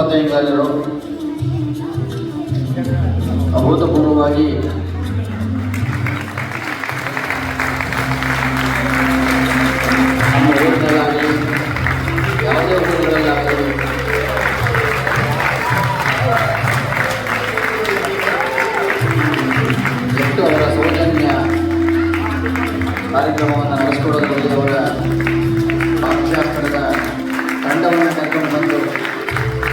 ಸಂಪತ್ತಯ್ಯಂಗಾರ್ಯರು ಅಭೂತಪೂರ್ವವಾಗಿ ನಮ್ಮ ಊರಿನಲ್ಲಾಗಲಿ ಯಾವುದೇ ಊರುಗಳಲ್ಲಾಗಲಿ ಎಷ್ಟು ಅವರ ಸೌಜನ್ಯ ಕಾರ್ಯಕ್ರಮವನ್ನು ನಡೆಸಿಕೊಡೋದ್ರಲ್ಲಿ ಅವರ ಪಾಠಶಾಸ್ತ್ರದ ತಂಡವನ್ನು ಕರ್ಕೊಂಡು ಬಂದು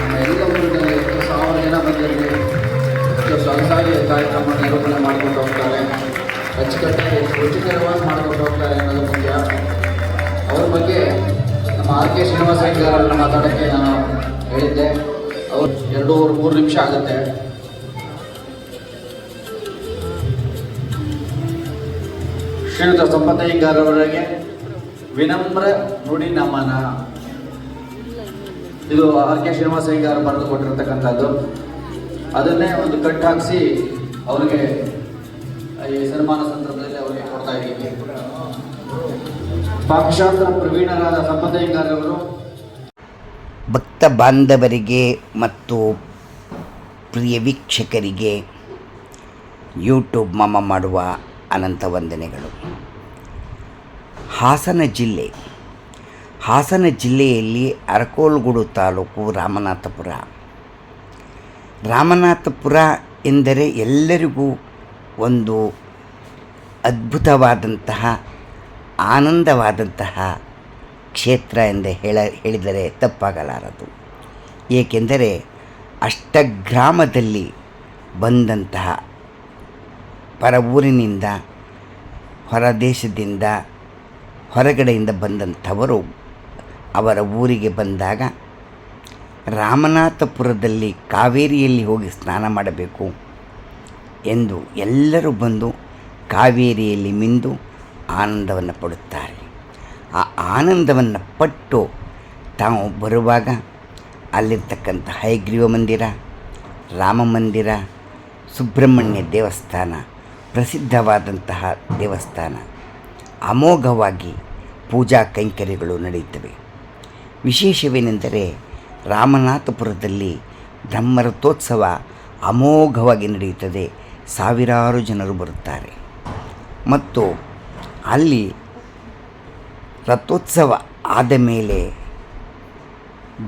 ನಮ್ಮ ಎಲ್ಲ ಊರಿನಲ್ಲಿ ಎಷ್ಟು 1000 ಜನ ಬಂದಿರಲಿ ಎಷ್ಟು ಸೊಗಸಾಗಿ ಕಾರ್ಯಕ್ರಮ ನಿರೂಪಣೆ ಮಾಡಿಕೊಂಡು ಹೋಗ್ತಾರೆ, ಅಚ್ಚುಕಟ್ಟಾಗಿ ರುಚಿಕರವಾಗಿ ಮಾಡಿಕೊಂಡು ಹೋಗ್ತಾರೆ ಅನ್ನೋದು ಮುಖ್ಯ. ಅವ್ರ ಬಗ್ಗೆ ನಮ್ಮ ಆರ್ ಕೆ ಶ್ರೀನಿವಾಸ ಅವರನ್ನು ಮಾತಾಡೋಕ್ಕೆ ನಾನು ಹೇಳಿದ್ದೆ. ಅವರು 2-3 ನಿಮಿಷ ಆಗುತ್ತೆ. ಶ್ರೀಯುತ ಸಂಪತ್ತಯ್ಯಂಗಾರವರಿಗೆ ವಿನಮ್ರ ನುಡಿ ನಮನ. ಇದು ಆರ್ ಕೆ ಶ್ರೀನಿವಾಸಯ್ಯಂಗಾರ ಬರೆದು ಕೊಟ್ಟಿರ್ತಕ್ಕಂಥದ್ದು. ಅದನ್ನೇ ಒಂದು ಕಟ್ ಹಾಕಿಸಿ ಅವರಿಗೆ ಈ ಸನ್ಮಾನ ಸಂದರ್ಭದಲ್ಲಿ ಅವರಿಗೆ ಕೊಡ್ತಾ ಇದ್ದೀವಿ. ಪಾಕಶಾಸ್ತ್ರ ಪ್ರವೀಣರಾದ ಸಂಪತ್ತಯ್ಯಂಗಾರವರು ಭಕ್ತ ಬಾಂಧವರಿಗೆ ಮತ್ತು ಪ್ರಿಯ ವೀಕ್ಷಕರಿಗೆ ಯೂಟ್ಯೂಬ್ ಮಮ ಮಾಡುವ ಅನಂತ ವಂದನೆಗಳು. ಹಾಸನ ಜಿಲ್ಲೆಯಲ್ಲಿ ಅರಕೋಲಗೂಡು ತಾಲೂಕು ರಾಮನಾಥಪುರ ಎಂದರೆ ಎಲ್ಲರಿಗೂ ಒಂದು ಅದ್ಭುತವಾದಂತಹ ಆನಂದವಾದಂತಹ ಕ್ಷೇತ್ರ ಎಂದು ಹೇಳಿದರೆ ತಪ್ಪಾಗಲಾರದು. ಏಕೆಂದರೆ ಅಷ್ಟಗ್ರಾಮದಲ್ಲಿ ಬಂದಂತಹ ಪರವೂರಿನಿಂದ ಹೊರದೇಶದಿಂದ ಹೊರಗಡೆಯಿಂದ ಬಂದಂಥವರು ಅವರ ಊರಿಗೆ ಬಂದಾಗ ರಾಮನಾಥಪುರದಲ್ಲಿ ಕಾವೇರಿಯಲ್ಲಿ ಹೋಗಿ ಸ್ನಾನ ಮಾಡಬೇಕು ಎಂದು ಎಲ್ಲರೂ ಬಂದು ಕಾವೇರಿಯಲ್ಲಿ ಮಿಂದು ಆನಂದವನ್ನು ಪಡುತ್ತಾರೆ. ಆ ಆನಂದವನ್ನು ಪಟ್ಟು ತಾವು ಬರುವಾಗ ಅಲ್ಲಿರ್ತಕ್ಕಂಥ ಹಯಗ್ರೀವ ಮಂದಿರ, ರಾಮ ಮಂದಿರ, ಸುಬ್ರಹ್ಮಣ್ಯ ದೇವಸ್ಥಾನ, ಪ್ರಸಿದ್ಧವಾದಂತಹ ದೇವಸ್ಥಾನ, ಅಮೋಘವಾಗಿ ಪೂಜಾ ಕೈಂಕರ್ಯಗಳು ನಡೆಯುತ್ತವೆ. ವಿಶೇಷವೇನೆಂದರೆ ರಾಮನಾಥಪುರದಲ್ಲಿ ಬ್ರಹ್ಮರಥೋತ್ಸವ ಅಮೋಘವಾಗಿ ನಡೆಯುತ್ತದೆ. ಸಾವಿರಾರು ಜನರು ಬರುತ್ತಾರೆ ಮತ್ತು ಅಲ್ಲಿ ರಥೋತ್ಸವ ಆದ ಮೇಲೆ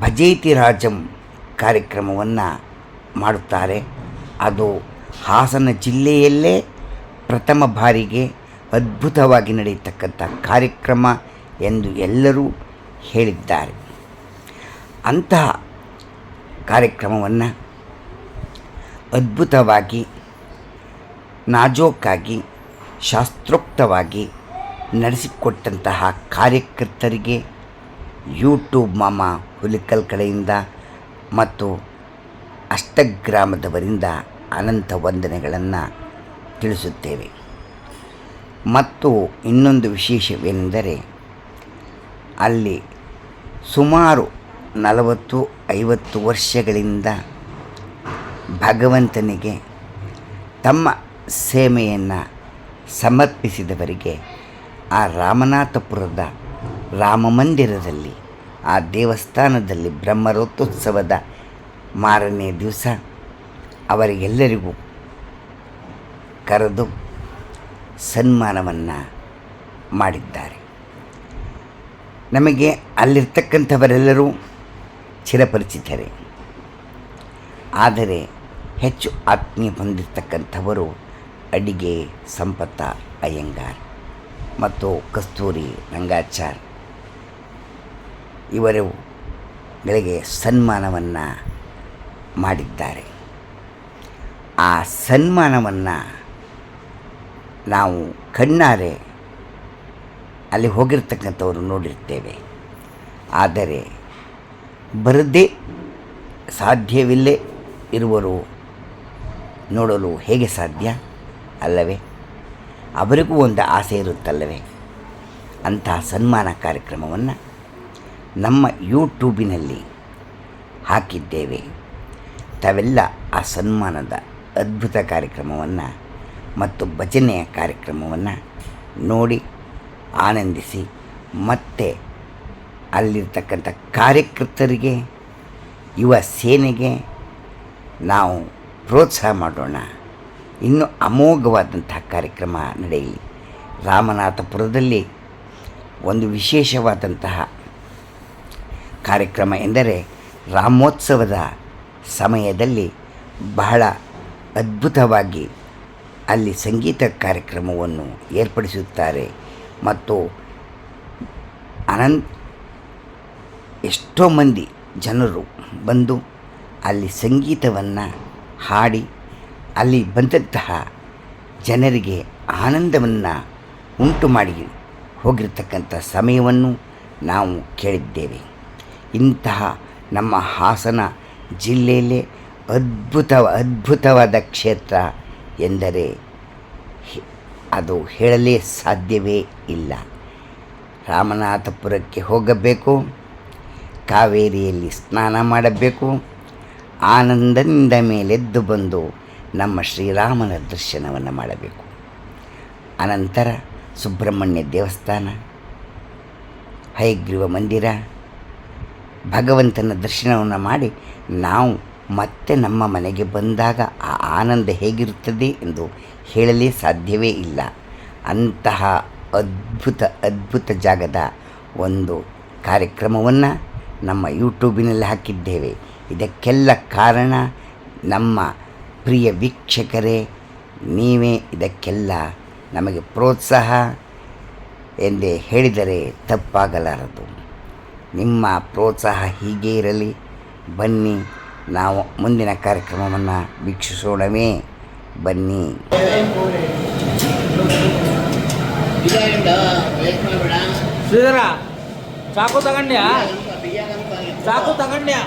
ಭಜೇತಿ ರಾಜಂ ಕಾರ್ಯಕ್ರಮವನ್ನು ಮಾಡುತ್ತಾರೆ. ಅದು ಹಾಸನ ಜಿಲ್ಲೆಯಲ್ಲೇ ಪ್ರಥಮ ಬಾರಿಗೆ ಅದ್ಭುತವಾಗಿ ನಡೆಯತಕ್ಕಂಥ ಕಾರ್ಯಕ್ರಮ ಎಂದು ಎಲ್ಲರೂ ಹೇಳಿದ್ದಾರೆ. ಅಂತಹ ಕಾರ್ಯಕ್ರಮವನ್ನು ಅದ್ಭುತವಾಗಿ, ನಾಜೂಕಾಗಿ, ಶಾಸ್ತ್ರೋಕ್ತವಾಗಿ ನಡೆಸಿಕೊಟ್ಟಂತಹ ಕಾರ್ಯಕರ್ತರಿಗೆ ಯೂಟ್ಯೂಬ್ ಮಾಮ ಹುಲಿಕಲ್ ಕಡೆಯಿಂದ ಮತ್ತು ಅಷ್ಟಗ್ರಾಮದವರಿಂದ ಅನಂತ ವಂದನೆಗಳನ್ನು ತಿಳಿಸುತ್ತೇವೆ. ಮತ್ತು ಇನ್ನೊಂದು ವಿಶೇಷವೇನೆಂದರೆ ಅಲ್ಲಿ ಸುಮಾರು 40-50 ವರ್ಷಗಳಿಂದ ಭಗವಂತನಿಗೆ ತಮ್ಮ ಸೇವೆಯನ್ನು ಸಮರ್ಪಿಸಿದವರಿಗೆ ಆ ರಾಮನಾಥಪುರದ ರಾಮ ಮಂದಿರದಲ್ಲಿ, ಆ ದೇವಸ್ಥಾನದಲ್ಲಿ ಬ್ರಹ್ಮರಥೋತ್ಸವದ ಮಾರನೇ ದಿವಸ ಅವರಿಗೆಲ್ಲರಿಗೂ ಕರೆದು ಸನ್ಮಾನವನ್ನು ಮಾಡಿದ್ದಾರೆ. ನಮಗೆ ಅಲ್ಲಿರ್ತಕ್ಕಂಥವರೆಲ್ಲರೂ ಚಿರಪರಿಚಿತರೇ. ಆದರೆ ಹೆಚ್ಚು ಆತ್ಮೀಯ ಹೊಂದಿರತಕ್ಕಂಥವರು ಅಡಿಗೆ ಸಂಪತ್ತ ಅಯ್ಯಂಗಾರ್ ಮತ್ತು ಕಸ್ತೂರಿ ರಂಗಾಚಾರ್ ಇವರುಗಳಿಗೆ ಸನ್ಮಾನವನ್ನು ಮಾಡಿದ್ದಾರೆ. ಆ ಸನ್ಮಾನವನ್ನು ನಾವು ಕಣ್ಣಾರೆ ಅಲ್ಲಿ ಹೋಗಿರ್ತಕ್ಕಂಥವರು ನೋಡಿರ್ತೇವೆ. ಆದರೆ ಬರದೇ ಸಾಧ್ಯವಿಲ್ಲೇ ಇರುವರು ನೋಡಲು ಹೇಗೆ ಸಾಧ್ಯ ಅಲ್ಲವೇ? ಅವರಿಗೂ ಒಂದು ಆಸೆ ಇರುತ್ತಲ್ಲವೇ? ಅಂತಹ ಸನ್ಮಾನ ಕಾರ್ಯಕ್ರಮವನ್ನು ನಮ್ಮ ಯೂಟ್ಯೂಬಿನಲ್ಲಿ ಹಾಕಿದ್ದೇವೆ. ತಾವೆಲ್ಲ ಆ ಸನ್ಮಾನದ ಅದ್ಭುತ ಕಾರ್ಯಕ್ರಮವನ್ನು ಮತ್ತು ಭಜನೆಯ ಕಾರ್ಯಕ್ರಮವನ್ನು ನೋಡಿ ಆನಂದಿಸಿ, ಮತ್ತು ಅಲ್ಲಿರ್ತಕ್ಕಂಥ ಕಾರ್ಯಕರ್ತರಿಗೆ ಯುವ ಸೇನೆಗೆ ನಾವು ಪ್ರೋತ್ಸಾಹ ಮಾಡೋಣ. ಇನ್ನೂ ಅಮೋಘವಾದಂತಹ ಕಾರ್ಯಕ್ರಮ ನಡೆಯಲಿ. ರಾಮನಾಥಪುರದಲ್ಲಿ ಒಂದು ವಿಶೇಷವಾದಂತಹ ಕಾರ್ಯಕ್ರಮ ಎಂದರೆ ರಾಮೋತ್ಸವದ ಸಮಯದಲ್ಲಿ ಬಹಳ ಅದ್ಭುತವಾಗಿ ಅಲ್ಲಿ ಸಂಗೀತ ಕಾರ್ಯಕ್ರಮವನ್ನು ಏರ್ಪಡಿಸುತ್ತಾರೆ ಮತ್ತು ಎಷ್ಟೋ ಮಂದಿ ಜನರು ಬಂದು ಅಲ್ಲಿ ಸಂಗೀತವನ್ನು ಹಾಡಿ ಅಲ್ಲಿ ಬಂದಂತಹ ಜನರಿಗೆ ಆನಂದವನ್ನು ಉಂಟು ಮಾಡಿ ಹೋಗಿರ್ತಕ್ಕಂಥ ಸಮಯವನ್ನು ನಾವು ಕೇಳಿದ್ದೇವೆ. ಇಂತಹ ನಮ್ಮ ಹಾಸನ ಜಿಲ್ಲೆಯಲ್ಲೇ ಅದ್ಭುತವಾದ ಕ್ಷೇತ್ರ ಎಂದರೆ ಅದು ಹೇಳಲೇ ಸಾಧ್ಯವೇ ಇಲ್ಲ. ರಾಮನಾಥಪುರಕ್ಕೆ ಹೋಗಬೇಕು, ಕಾವೇರಿಯಲ್ಲಿ ಸ್ನಾನ ಮಾಡಬೇಕು, ಆನಂದದಿಂದ ಮೇಲೆದ್ದು ಬಂದು ನಮ್ಮ ಶ್ರೀರಾಮನ ದರ್ಶನವನ್ನು ಮಾಡಬೇಕು. ಅನಂತರ ಸುಬ್ರಹ್ಮಣ್ಯ ದೇವಸ್ಥಾನ, ಹಯಗ್ರೀವ ಮಂದಿರ, ಭಗವಂತನ ದರ್ಶನವನ್ನು ಮಾಡಿ ನಾವು ಮತ್ತೆ ನಮ್ಮ ಮನೆಗೆ ಬಂದಾಗ ಆ ಆನಂದ ಹೇಗಿರುತ್ತದೆ ಎಂದು ಹೇಳಲೇ ಸಾಧ್ಯವೇ ಇಲ್ಲ. ಅಂತಹ ಅದ್ಭುತ ಜಾಗದ ಒಂದು ಕಾರ್ಯಕ್ರಮವನ್ನು ನಮ್ಮ ಯೂಟ್ಯೂಬಿನಲ್ಲಿ ಹಾಕಿದ್ದೇವೆ. ಇದಕ್ಕೆಲ್ಲ ಕಾರಣ ನಮ್ಮ ಪ್ರಿಯ ವೀಕ್ಷಕರೇ, ನೀವೇ ಇದಕ್ಕೆಲ್ಲ ನಮಗೆ ಪ್ರೋತ್ಸಾಹ ಎಂದೇ ಹೇಳಿದರೆ ತಪ್ಪಾಗಲಾರದು. ನಿಮ್ಮ ಪ್ರೋತ್ಸಾಹ ಹೀಗೇ ಇರಲಿ. ಬನ್ನಿ, ನಾವು ಮುಂದಿನ ಕಾರ್ಯಕ್ರಮವನ್ನು ವೀಕ್ಷಿಸೋಣವೇ. ಬನ್ನಿ. ಶ್ರೀಧರ, ಚಾಕು ತಗೊಂಡ್ಯಾ? ಚಾಕು ತಗೊಂಡ್ಯಾ?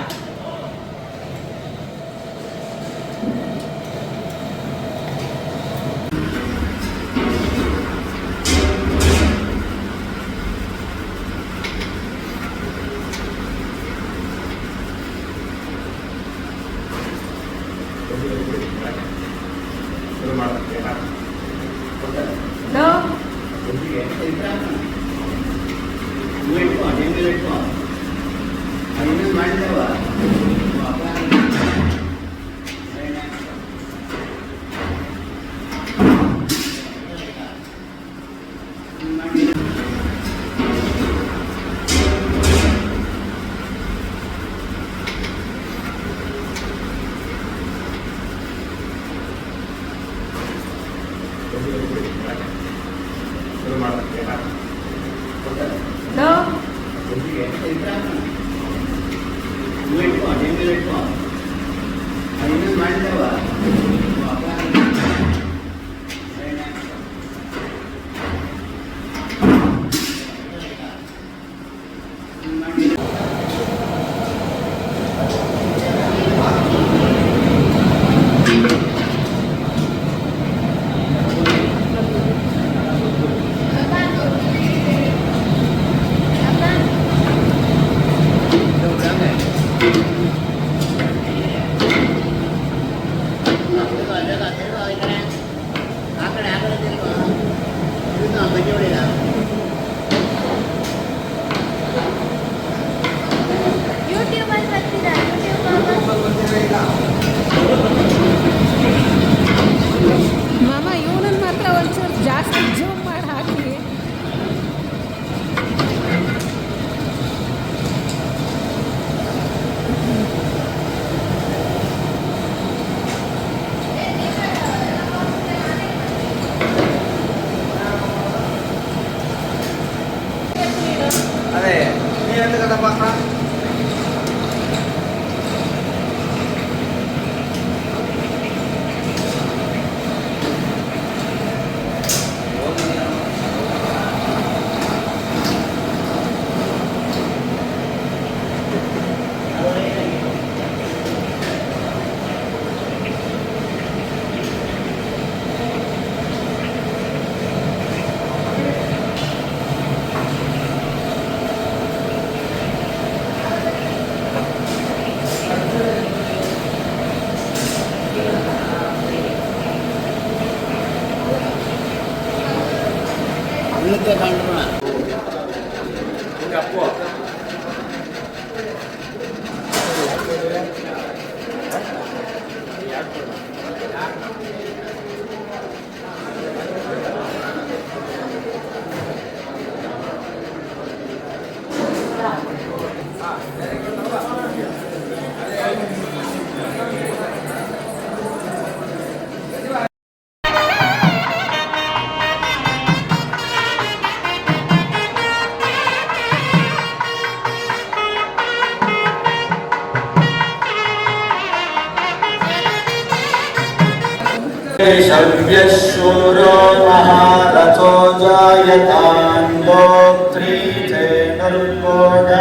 शव्यशूरो महारथो जायतान्दोत्रीथेनुर्गोड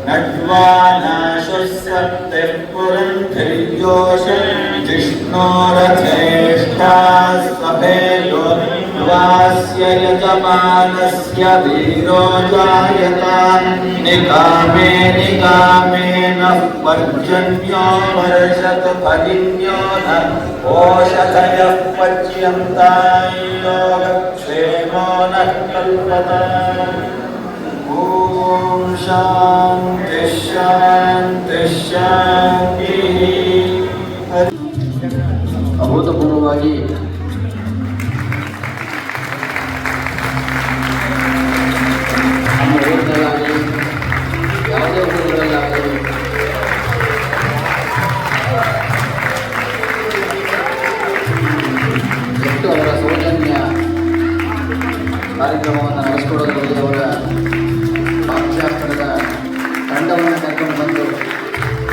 नड्वानाशुस्वत्तिः पुरन्धिर्योषं जिष्णोरथेष्टा स्वभेदो वास्य यजमानस्य वीरो जायतान् निकामे निकामेन पर्जन्यो वर्षत फलिन्यो न ओषधयः पच्यन्तां योगक्षेमो नः कल्पताम्। ॐ शान्ति शान्ति शान्तिः। ಅಭೂತಪೂರ್ವವಾಗಿ ನಮ್ಮ ಊರಿನಲ್ಲಾಗಲಿ ಯಾವುದೇ ಊರುಗಳಲ್ಲಾಗಲಿ ಎಷ್ಟು ಅವರ ಸೌಜನ್ಯ ಕಾರ್ಯಕ್ರಮವನ್ನು ನಡೆಸಿಕೊಡೋದ್ರಲ್ಲಿ ಅವರ ಪಾಕಶಾಸ್ತ್ರದ ತಂಡವನ್ನು ಕರ್ಕೊಂಡು ಬಂದು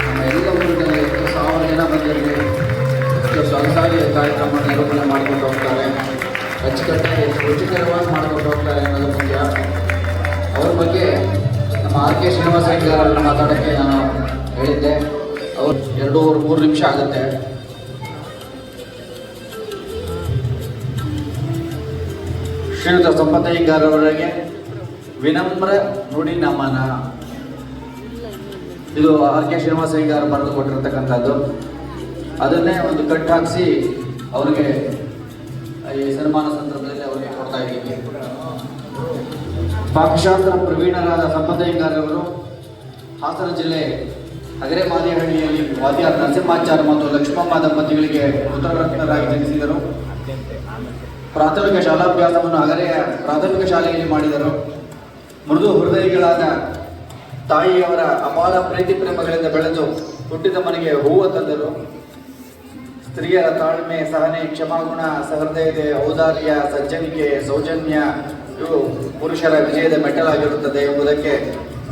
ನಮ್ಮ ಎಲ್ಲ ಊರಿನಲ್ಲಿ ಎಷ್ಟು 1000 ಜನ ಬಂದಿರಲಿ ಎಷ್ಟು ಸೊಗಸಾಗಿ ಕಾರ್ಯಕ್ರಮ ನಿರೂಪಣೆ ಮಾಡಿಕೊಂಡು ಹೋಗ್ತಾರೆ, ಅಚ್ಚುಕಟ್ಟಾಗಿ ರುಚಿಕರವಾಗಿ ಮಾಡಿಕೊಂಡು ಹೋಗ್ತಾರೆ ಅನ್ನೋದು ಮುಖ್ಯ. ಅವ್ರ ಬಗ್ಗೆ ನಮ್ಮ RK ಶ್ರೀನಿವಾಸ ಅವರನ್ನು ಮಾತಾಡೋಕ್ಕೆ ನಾನು ಹೇಳಿದ್ದೆ. ಅವರು 2-3 ನಿಮಿಷ ಆಗುತ್ತೆ. ಶ್ರೀಯುತ ಸಂಪತ್ತಯ್ಯಗಾರವರಿಗೆ ವಿನಮ್ರ ನುಡಿ ನಮನ. ಇದು RK ಶ್ರೀನಿವಾಸ ಅವರು ಬರೆದು ಕೊಟ್ಟಿರ್ತಕ್ಕಂಥದ್ದು. ಅದನ್ನೇ ಒಂದು ಕಟ್ ಹಾಕಿಸಿ ಅವರಿಗೆ ಈ ಸನ್ಮಾನ ಸಂದರ್ಭದಲ್ಲಿ ಅವರಿಗೆ ಕೊಡ್ತಾ ಇದ್ದೀವಿ. ಪಾಕಶಾಸ್ತ್ರ ಪ್ರವೀಣರಾದ ಸಂಪತ್ತಯ್ಯಗಾರವರು ಹಾಸನ ಜಿಲ್ಲೆ ಹಗರೆಮಾದಿಹಳ್ಳಿಯಲ್ಲಿ ವಾದ್ಯಾರ್ ನರಸಿಂಹಾಚಾರ್ಯ ಮತ್ತು ಲಕ್ಷ್ಮಮ್ಮ ದಂಪತಿಗಳಿಗೆ ಪುತ್ರರತ್ನರಾಗಿ ಜನಿಸಿದರು. ಪ್ರಾಥಮಿಕ ಶಾಲಾಭ್ಯಾಸವನ್ನು ಹಗರೆಯ ಪ್ರಾಥಮಿಕ ಶಾಲೆಯಲ್ಲಿ ಮಾಡಿದರು. ಮೃದು ಹೃದಯಿಗಳಾದ ತಾಯಿಯವರ ಅಪಾರ ಪ್ರೀತಿ ಪ್ರೇಮಗಳಿಂದ ಬೆಳೆದು ಹುಟ್ಟಿದ ಮನೆಗೆ ಹೂವು ತಂದರು. ಸ್ತ್ರೀಯರ ತಾಳ್ಮೆ, ಸಹನೆ, ಕ್ಷಮಾಗುಣ, ಸಹೃದಯತೆ, ಔದಾರ್ಯ, ಸಜ್ಜನಿಕೆ, ಸೌಜನ್ಯ ಇವು ಪುರುಷರ ವಿಜಯದ ಮೆಟ್ಟಲಾಗಿರುತ್ತದೆ ಎಂಬುದಕ್ಕೆ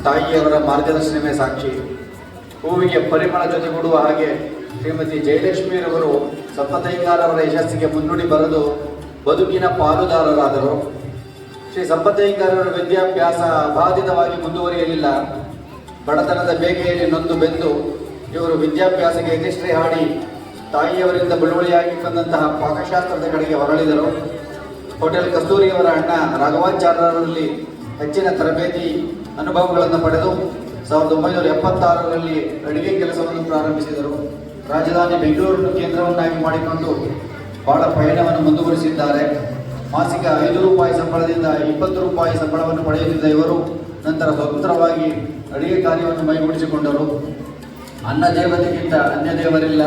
ತಾಯಿಯವರ ಮಾರ್ಗದರ್ಶನವೇ ಸಾಕ್ಷಿ. ಹೂವಿಗೆ ಪರಿಮಳ ಜೊತೆಗೂಡುವ ಹಾಗೆ ಶ್ರೀಮತಿ ಜಯಲಕ್ಷ್ಮಿಯರವರು ಸಂಪತ್ತಯ್ಯಗಾರವರ ಯಶಸ್ಸಿಗೆ ಮುನ್ನುಡಿ ಬರೆದು ಬದುಕಿನ ಪಾಲುದಾರರಾದರು. ಶ್ರೀ ಸಂಪತ್ತಯ್ಯಗಾರರ ವಿದ್ಯಾಭ್ಯಾಸ ಅಬಾಧಿತವಾಗಿ ಮುಂದುವರಿಯಲಿಲ್ಲ. ಬಡತನದ ಬೇಗೆಯಲ್ಲಿ ನೊಂದು ಬೆಂದು ಇವರು ವಿದ್ಯಾಭ್ಯಾಸಕ್ಕೆ ಎದಿಶ್ರೀ ಹಾಡಿ ತಾಯಿಯವರಿಂದ ಬಳುವಳಿಯಾಗಿ ಬಂದಂತಹ ಪಾಕಶಾಸ್ತ್ರದ ಕಡೆಗೆ ಹೊರಳಿದರು. ಹೋಟೆಲ್ ಕಸ್ತೂರಿಯವರ ಅಣ್ಣ ರಾಘವಾಚಾರ್ಯರಲ್ಲಿ ಹೆಚ್ಚಿನ ತರಬೇತಿ ಅನುಭವಗಳನ್ನು ಪಡೆದು 1976ರಲ್ಲಿ ಅಡುಗೆ ಕೆಲಸವನ್ನು ಪ್ರಾರಂಭಿಸಿದರು. ರಾಜಧಾನಿ ಬೆಂಗಳೂರನ್ನು ಕೇಂದ್ರವನ್ನಾಗಿ ಮಾಡಿಕೊಂಡು ಬಹಳ ಪಯಣವನ್ನು ಮುಂದುವರಿಸಿದ್ದಾರೆ. ಮಾಸಿಕ 5 ರೂಪಾಯಿ ಸಂಬಳದಿಂದ 20 ರೂಪಾಯಿ ಸಂಬಳವನ್ನು ಪಡೆಯುತ್ತಿದ್ದ ಇವರು ನಂತರ ಸ್ವತಂತ್ರವಾಗಿ ಅಡುಗೆ ಕಾರ್ಯವನ್ನು ಮೈಗೂಡಿಸಿಕೊಂಡರು. ಅನ್ನ ದೇವತೆಗಿಂತ ಅನ್ಯ ದೇವರಿಲ್ಲ,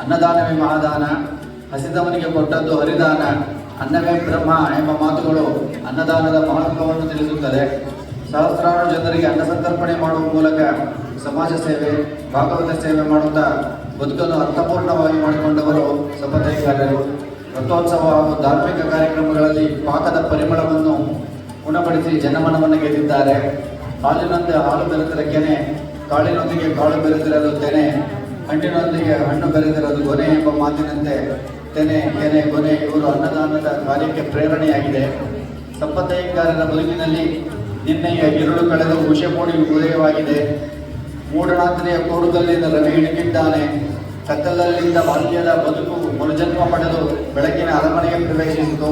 ಅನ್ನದಾನವೇ ಮಹಾದಾನ, ಹಸಿದವನಿಗೆ ಕೊಟ್ಟದ್ದು ಹರಿದಾನ, ಅನ್ನವೇ ಬ್ರಹ್ಮ ಎಂಬ ಮಾತುಗಳು ಅನ್ನದಾನದ ಮಹತ್ವವನ್ನು ತಿಳಿಸುತ್ತದೆ. ಸಹಸ್ರಾರು ಜನರಿಗೆ ಅನ್ನ ಸಂತರ್ಪಣೆ ಮಾಡುವ ಮೂಲಕ ಸಮಾಜ ಸೇವೆ, ಭಾಗವತ ಸೇವೆ ಮಾಡುತ್ತಾ ಬದುಕನ್ನು ಅರ್ಥಪೂರ್ಣವಾಗಿ ಮಾಡಿಕೊಂಡವರು ಸಂಪತ್ತಯ್ಯಗಾರರು. ರಥೋತ್ಸವ ಹಾಗೂ ಧಾರ್ಮಿಕ ಕಾರ್ಯಕ್ರಮಗಳಲ್ಲಿ ಪಾಕದ ಪರಿಮಳವನ್ನು ಉಣಬಡಿಸಿ ಜನಮನವನ್ನು ಗೆದ್ದಿದ್ದಾರೆ. ಹಾಲಿನಂತೆ ಹಾಲು ಬೆರೆತಿರ ಕೆನೆ, ಕಾಳಿನೊಂದಿಗೆ ಕಾಳು ಬೆರೆತಿರೋದು ತೆನೆ, ಹಣ್ಣಿನೊಂದಿಗೆ ಹಣ್ಣು ಬೆರೆತಿರೋದು ಗೊನೆ ಎಂಬ ಮಾತಿನಂತೆ ತೆನೆ, ಕೆನೆ, ಗೊನೆ ಇವರು ಅನ್ನದಾನದ ಕಾರ್ಯಕ್ಕೆ ಪ್ರೇರಣೆಯಾಗಿದೆ. ಸಂಪತ್ತಯ್ಯಗಾರರ ಬದುಕಿನಲ್ಲಿ ನಿನ್ನೆಯ ഇരുಳು ಕಳೆದು ಉಷೆ ಮೂಡಿ ಉದಯವಾಗಿದೆ. ಮೂಢರಾತ್ರಿಯ ಕೋಡುಗಲ್ಲಿಂದ ರವಿ ಹಿಡಿದಿದ್ದಾನೆ. ಕತ್ತಲಲ್ಲಿದ್ದ ಬಾಲ್ಯದ ಬದುಕು ಮರುಜನ್ಮ ಪಡೆದು ಬೆಳಕಿನ ಅರಮನೆಗೆ ಪ್ರವೇಶಿಸಿತು.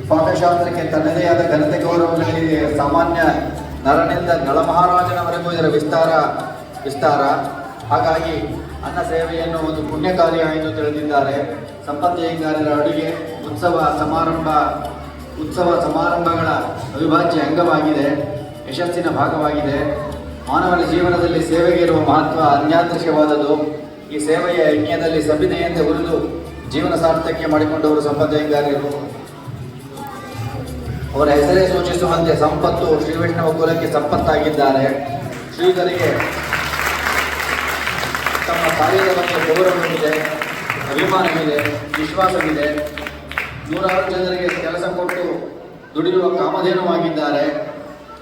ಪಾಕಶಾಸ್ತ್ರಕ್ಕೆ ತನ್ನದೇ ಆದ ಘನತೆ ಗೌರವಗಳಿಗೆ ಸಾಮಾನ್ಯ ನರನಿಂದ ನಳಮಹಾರಾಜನವರೆಗೂ ಇದರ ವಿಸ್ತಾರ. ಹಾಗಾಗಿ ಅನ್ನ ಸೇವೆಯನ್ನು ಒಂದು ಪುಣ್ಯ ಕಾರ್ಯ ಎಂದು ತಿಳಿದಿದ್ದಾರೆ. ಸಂಪತ್ತಯ್ಯಗಾರರ ಅಡುಗೆ ಉತ್ಸವ ಸಮಾರಂಭಗಳ ಅವಿಭಾಜ್ಯ ಅಂಗವಾಗಿದೆ, ಯಶಸ್ಸಿನ ಭಾಗವಾಗಿದೆ. ಮಾನವನ ಜೀವನದಲ್ಲಿ ಸೇವೆಗೆ ಇರುವ ಮಹತ್ವ ಅನ್ಯಾದೃಶ್ಯವಾದದ್ದು. ಈ ಸೇವೆಯ ಯಜ್ಞದಲ್ಲಿ ಸಭಿನೆಯಿಂದ ಉರಿದು ಜೀವನ ಸಾರ್ಥಕ್ಯ ಮಾಡಿಕೊಂಡವರು ಸಂಪತ್ತಯ್ಯಗಾರರು. ಅವರ ಹೆಸರೇ ಸೂಚಿಸುವಂತೆ ಸಂಪತ್ತು ಶ್ರೀ ವೈಷ್ಣವ ಕುಲಕ್ಕೆ ಸಂಪತ್ತಾಗಿದ್ದಾರೆ. ಶ್ರೀಗಳಿಗೆ ತಮ್ಮ ಕಾರ್ಯದ ಬಗ್ಗೆ ಗೌರವವಿದೆ, ಅಭಿಮಾನವಿದೆ, ವಿಶ್ವಾಸವಿದೆ. 100 ಜನರಿಗೆ ಕೆಲಸ ಕೊಟ್ಟು ದುಡಿಯುವ ಕಾಮಧೇನುವಾಗಿದ್ದಾರೆ.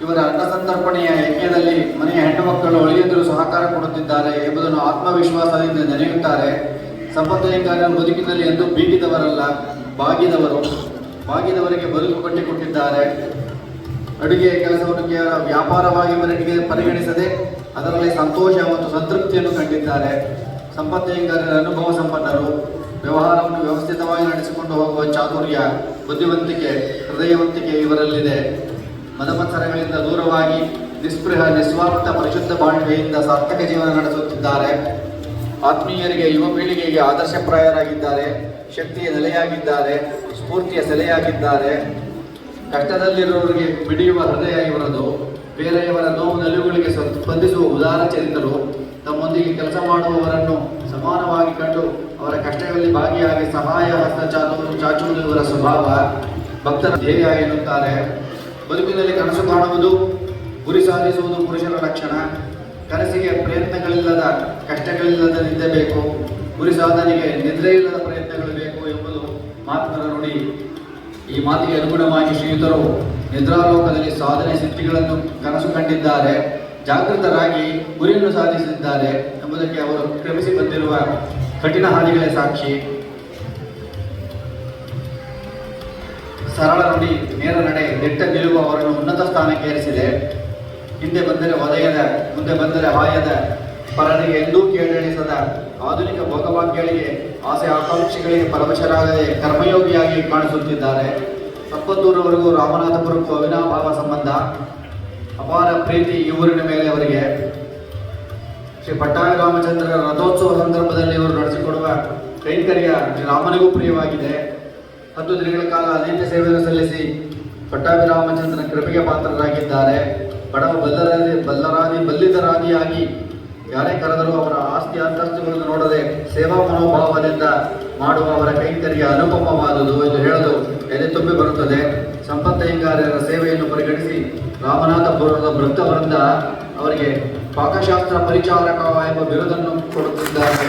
ಇವರ ಅನ್ನ ಸಂತರ್ಪಣೆಯ ಯಜ್ಞದಲ್ಲಿ ಮನೆಯ ಹೆಣ್ಣು ಮಕ್ಕಳು ಅಳಿಯಂದಿರು ಸಹಕಾರ ಕೊಡುತ್ತಿದ್ದಾರೆ ಎಂಬುದನ್ನು ಆತ್ಮವಿಶ್ವಾಸದಿಂದ ನೆನೆಯುತ್ತಾರೆ. ಸಂಪತ್ತಯ್ಯಂಗಾರರ ಬದುಕಿನಲ್ಲಿ ಎಂದು ಬೀಗಿದವರಲ್ಲ, ಬಾಗಿದವರು. ಬಾಗಿದವರಿಗೆ ಬದುಕು ಕಟ್ಟಿಕೊಟ್ಟಿದ್ದಾರೆ. ಅಡುಗೆ ಕೆಲಸವನ್ನು ಕೇವಲ ವ್ಯಾಪಾರವಾಗಿ ಪರಿಗಣಿಸದೆ ಅದರಲ್ಲಿ ಸಂತೋಷ ಮತ್ತು ಸಂತೃಪ್ತಿಯನ್ನು ಕಂಡಿದ್ದಾರೆ. ಸಂಪತ್ತಯ್ಯಂಗಾರರ ಅನುಭವ ಸಂಪನ್ನರು. ವ್ಯವಹಾರವನ್ನು ವ್ಯವಸ್ಥಿತವಾಗಿ ನಡೆಸಿಕೊಂಡು ಹೋಗುವ ಚಾತುರ್ಯ, ಬುದ್ಧಿವಂತಿಕೆ, ಹೃದಯವಂತಿಕೆ ಇವರಲ್ಲಿದೆ. ಮದಮತ್ಸರಗಳಿಂದ ದೂರವಾಗಿ ನಿಸ್ಪೃಹ, ನಿಸ್ವಾರ್ಥ, ಪರಿಶುದ್ಧ ಬಾಳ್ವೆಯಿಂದ ಸಾರ್ಥಕ ಜೀವನ ನಡೆಸುತ್ತಿದ್ದಾರೆ. ಆತ್ಮೀಯರಿಗೆ, ಯುವ ಪೀಳಿಗೆಗೆ ಆದರ್ಶಪ್ರಾಯರಾಗಿದ್ದಾರೆ. ಶಕ್ತಿಯ ನೆಲೆಯಾಗಿದ್ದಾರೆ. ಸ್ಫೂರ್ತಿಯ ಸೆಲೆಯಾಗಿದ್ದಾರೆ. ಕಷ್ಟದಲ್ಲಿರುವವರಿಗೆ ಮಿಡಿಯುವ ಹೃದಯ ಇವರದು. ಬೇರೆಯವರ ನೋವು ನಲಿವುಗಳಿಗೆ ಸ್ಪಂದಿಸುವ ಉದಾರ ಚರಿತರು. ತಮ್ಮೊಂದಿಗೆ ಕೆಲಸ ಮಾಡುವವರನ್ನು ಸಮಾನವಾಗಿ ಕಂಡು ಅವರ ಕಷ್ಟಗಳಲ್ಲಿ ಭಾಗಿಯಾಗಿ ಸಹಾಯ ಹಸ್ತ ಚಾಚುವುದು ಇವರ ಸ್ವಭಾವ. ಭಕ್ತರ ಧ್ಯೇಯ ಎನ್ನುತ್ತಾರೆ. ಬದುಕಿನಲ್ಲಿ ಕನಸು ಕಾಣುವುದು, ಗುರಿ ಸಾಧಿಸುವುದು ಪುರುಷರ ಲಕ್ಷಣ. ಕನಸಿಗೆ ಪ್ರಯತ್ನಗಳಿಲ್ಲದ, ಕಷ್ಟಗಳಿಲ್ಲದ ನಿದ್ದೆ ಬೇಕು. ಗುರಿ ಸಾಧನೆಗೆ ನಿದ್ರೆಯಿಲ್ಲದ ಪ್ರಯತ್ನಗಳು ಬೇಕು ಎಂಬುದು ಮಾತುಗಳ ನುಡಿ. ಈ ಮಾತಿಗೆ ಅನುಗುಣವಾಗಿ ಶ್ರೀಯುತರು ನಿದ್ರಾಲೋಕದಲ್ಲಿ ಸಾಧನೆ ಸಿದ್ಧಿಗಳನ್ನು ಕನಸು ಕಂಡಿದ್ದಾರೆ. ಜಾಗೃತರಾಗಿ ಗುರಿಯನ್ನು ಸಾಧಿಸಿದ್ದಾರೆ ಎಂಬುದಕ್ಕೆ ಅವರು ಕ್ರಮಿಸಿ ಬಂದಿರುವ ಕಠಿಣ ಹಾದಿಗಳೇ ಸಾಕ್ಷಿ. ಸರಳ ನುಡಿ, ನೇರ ನಡೆ, ದಿಟ್ಟ ನಿಲುವು ಅವರನ್ನು ಉನ್ನತ ಸ್ಥಾನಕ್ಕೆ ಏರಿಸಿದೆ. ಹಿಂದೆ ಬಂದರೆ ಒದೆಯದ, ಮುಂದೆ ಬಂದರೆ ಹಾಯದ, ಪರರಿಗೆ ಎಂದೂ ಕೇಳೆಣಿಸದ, ಆಧುನಿಕ ಭೋಗವಾಕ್ಯಗಳಿಗೆ, ಆಸೆ ಆಕಾಂಕ್ಷೆಗಳಿಗೆ ಪರವಶರಾಗದೆ ಕರ್ಮಯೋಗಿಯಾಗಿ ಕಾಣಿಸುತ್ತಿದ್ದಾರೆ. ತಪ್ಪತ್ತೂರವರೆಗೂ ರಾಮನಾಥಪುರಕ್ಕೂ ಅವಿನಾಭಾವ ಸಂಬಂಧ, ಅಪಾರ ಪ್ರೀತಿ ಈ ಊರಿನ ಮೇಲೆ ಅವರಿಗೆ. ಶ್ರೀ ಪಟ್ಟಾಭಿ ರಾಮಚಂದ್ರರ ರಥೋತ್ಸವ ಸಂದರ್ಭದಲ್ಲಿ ಇವರು ನಡೆಸಿಕೊಡುವ ಕೈಂಕರ್ಯ ರಾಮನಿಗೂ ಪ್ರಿಯವಾಗಿದೆ. 10 ದಿನಗಳ ಕಾಲ ಅನೈತ್ಯ ಸೇವೆಯನ್ನು ಸಲ್ಲಿಸಿ ಪಟ್ಟಾಭಿ ರಾಮಚಂದ್ರನ ಕೃಪೆಗೆ ಪಾತ್ರರಾಗಿದ್ದಾರೆ. ಬಡವ ಬಲ್ಲಿದರಾದಿಯಾಗಿ ಯಾರೇ ಕರೆದರೂ ಅವರ ಆಸ್ತಿ ಅಂತಸ್ತುಗಳನ್ನು ನೋಡದೆ ಸೇವಾ ಮನೋಭಾವದಿಂದ ಮಾಡುವ ಅವರ ಕೈಂಕರ್ಯ ಅನುಪಮವಾದುದು ಎಂದು ಹೇಳಲು ಎದೆ ತುಂಬಿ ಬರುತ್ತದೆ. ಸಂಪತ್ತಯ್ಯಂಗಾರರ ಸೇವೆಯನ್ನು ಪರಿಗಣಿಸಿ ರಾಮನಾಥಪುರದ ವೃತ್ತವೃಂದ ಅವರಿಗೆ ಪಾಕಶಾಸ್ತ್ರ ಪರಿಚಾರಕ ಎಂಬ ಬಿರುದನ್ನು ಕೊಡುತ್ತಿದ್ದಾರೆ.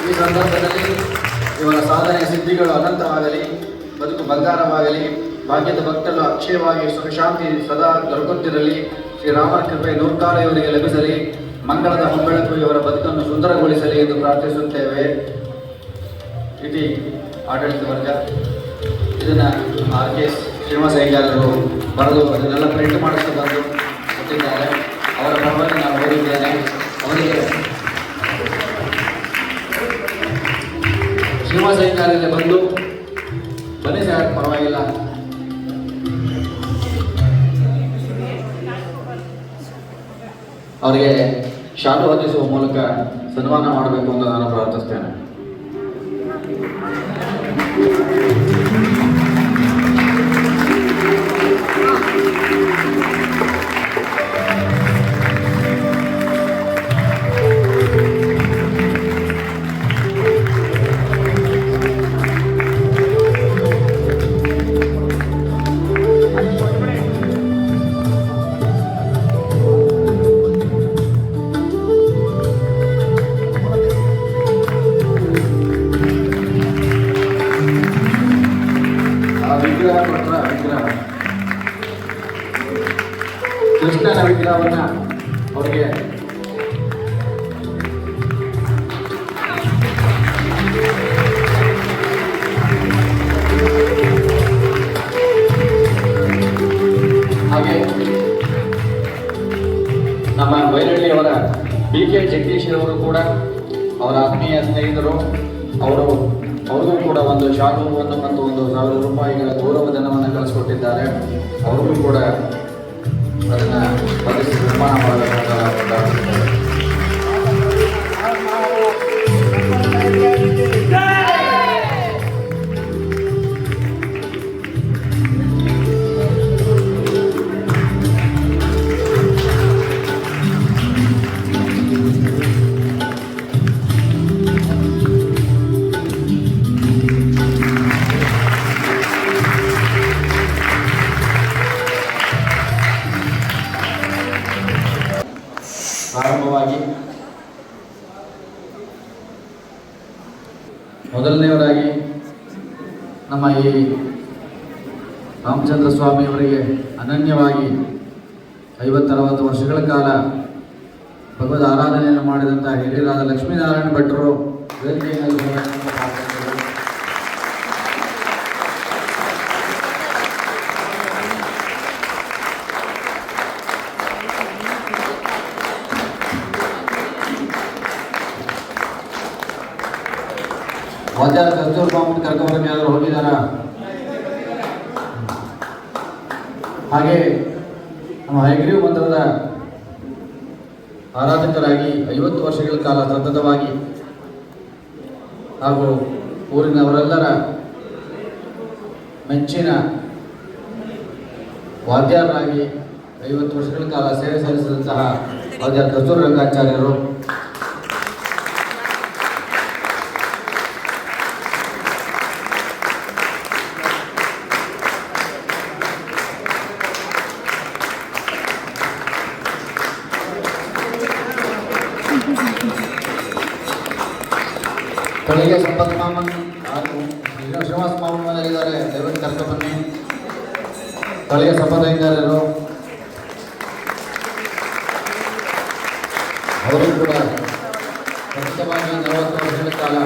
ಈ ಸಂದರ್ಭದಲ್ಲಿ ಇವರ ಸಾಧನೆ ಸಿದ್ಧಿಗಳು ಅನಂತವಾಗಲಿ, ಬದುಕು ಬಂಗಾರವಾಗಲಿ, ಭಾಗ್ಯದ ಭಕ್ತರು ಅಕ್ಷಯವಾಗಿ ಸುಖಶಾಂತಿ ಸದಾ ದೊರಕುತ್ತಿರಲಿ. ಶ್ರೀರಾಮನ ಕೃಪೆ ನೂರ್ಕಾಲ ಇವರಿಗೆ ಲಭಿಸಲಿ. ಮಂಗಳದ ಹೊಂಬೆಳಕು ಇವರ ಬದುಕನ್ನು ಸುಂದರಗೊಳಿಸಲಿ ಎಂದು ಪ್ರಾರ್ಥಿಸುತ್ತೇವೆ. ಇತಿ ಆಡಳಿತ ವರ್ಗ. ಇದನ್ನು RK ಶ್ರೀನಿವಾಸಯ್ಯಂಗಾರರು ಬರೆದು ಅದನ್ನೆಲ್ಲ ಪ್ರಿಂಟ್ ಮಾಡಿಸ್ತಾ ಬಂದು ಕೊಟ್ಟಿದ್ದಾರೆ. ಅವರ ಪರವಾಗಿ ನಾನು ಓದಿದ್ದೇನೆ. ಅವರಿಗೆ ಶ್ರೀನಿವಾಸಯ್ಯಂಗಾರಲ್ಲಿ ಬಂದು ಬನ್ನಿ ಸರ್, ಪರವಾಗಿಲ್ಲ. ಅವರಿಗೆ ಶಾಲು ಹೊದಿಸುವ ಮೂಲಕ ಸನ್ಮಾನ ಮಾಡಬೇಕು ಅಂತ ನಾನು ಪ್ರಾರ್ಥಿಸ್ತೇನೆ. ಕೃಷ್ಣನ ವಿಗ್ರಹವನ್ನು ಅವರಿಗೆ ಹಾಗೆ ನಮ್ಮ ಬೈರಳ್ಳಿಯವರ BK ಜಗದೀಶ್ ಅವರು ಕೂಡ ಅವರ ಆತ್ಮೀಯ ಸ್ನೇಹಿತರು. ಅವ್ರಿಗೂ ಕೂಡ ಒಂದು ಶಾಲುವನ್ನು ಮತ್ತು 1,000 ರೂಪಾಯಿಗಳ ಗೌರವ ಧನವನ್ನು ಕಳಿಸ್ಕೊಟ್ಟಿದ್ದಾರೆ. ಅವ್ರಿಗೂ ಕೂಡ ಅದನ್ನು ಬರೆಸಿ ನಿರ್ಮಾಣ ಮಾಡಬೇಕಂತ ಪ್ರಾರ್ಥಿಸುತ್ತೇವೆ. ಪ್ರಾರಂಭವಾಗಿ ಮೊದಲನೆಯವರಾಗಿ ನಮ್ಮ ಈ ರಾಮಚಂದ್ರ ಸ್ವಾಮಿಯವರಿಗೆ ಅನನ್ಯವಾಗಿ 50-60 ವರ್ಷಗಳ ಕಾಲ ಭಗವದ್ ಆರಾಧನೆಯನ್ನು ಮಾಡಿದಂಥ ಹಿರಿಯರಾದ ಲಕ್ಷ್ಮೀನಾರಾಯಣ ಭಟ್ರು ವೇದಿಕೆಯಲ್ಲಿ ಪಾಲ್ಗೊಂಡಿದ್ದರು. ವಾದ್ಯಾರ ಕಸ್ತೂರ್ ಬಾಮನ್ ಕರ್ಕೊಂಡ್ಬಂದು ಯಾರು ಹೋಗಿದಾರ? ಹಾಗೆ ನಮ್ಮ ಹಯಗ್ರೀವ ಮಂದಿರದ ಆರಾಧಕರಾಗಿ 50 ವರ್ಷಗಳ ಕಾಲ ಸತತವಾಗಿ ಹಾಗೂ ಊರಿನವರೆಲ್ಲರ ಮೆಚ್ಚಿನ ವಾದ್ಯರಾಗಿ 50 ವರ್ಷಗಳ ಕಾಲ ಸೇವೆ ಸಲ್ಲಿಸಿದಂತಹ ವಾದ್ಯಾರ ಕಸ್ತೂರಿ ರಂಗಾಚಾರ್ಯರು, ತಳಿಗೆ ಸಂಪತ್ ಮಾಮನ್ ಹಾಗೂ ಶ್ರೀನಿವಾಸ ಮಾಮನ್ ಮನೆಯಲ್ಲಿದ್ದಾರೆ. ದಯವಿಟ್ಟು ಕರ್ಕೊಂಡ್ಬನ್ನಿ. ತಳಿಗೆ ಸಂಪತ್ ಇದ್ದಾರೆರು, ಅವರು ಕೂಡ ಖಚಿತವಾಗಿ 40 ವರ್ಷಗಳ ಕಾಲ